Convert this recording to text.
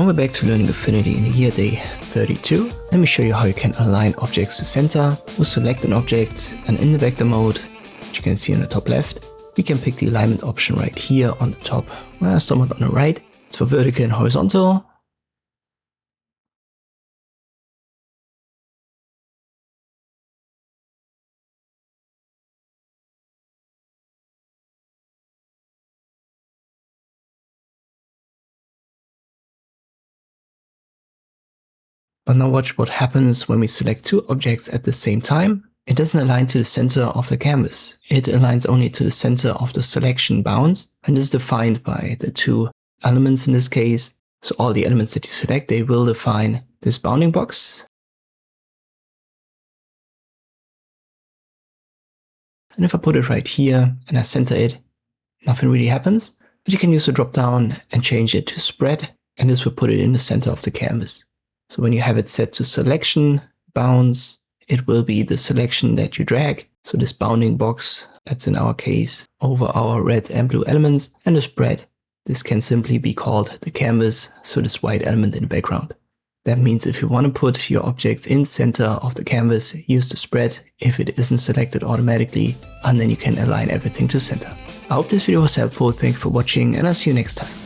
And we're back to learning Affinity in year day 32. Let me show you how you can align objects to center. We'll select an object, and in the vector mode, which you can see on the top left, we can pick the alignment option right here on the top, somewhat on the right. It's for vertical and horizontal. But now watch what happens when we select two objects at the same time. It doesn't align to the center of the canvas. It aligns only to the center of the selection bounds, and is defined by the two elements in this case. So all the elements that you select, they will define this bounding box. And if I put it right here and I center it, nothing really happens. But you can use the drop down and change it to spread, and this will put it in the center of the canvas. So when you have it set to selection bounds, it will be the selection that you drag. So this bounding box, that's in our case over our red and blue elements, and the spread, this can simply be called the canvas, so this white element in the background. That means if you want to put your objects in center of the canvas, use the spread if it isn't selected automatically, and then you can align everything to center. I hope this video was helpful. Thank you for watching, and I'll see you next time.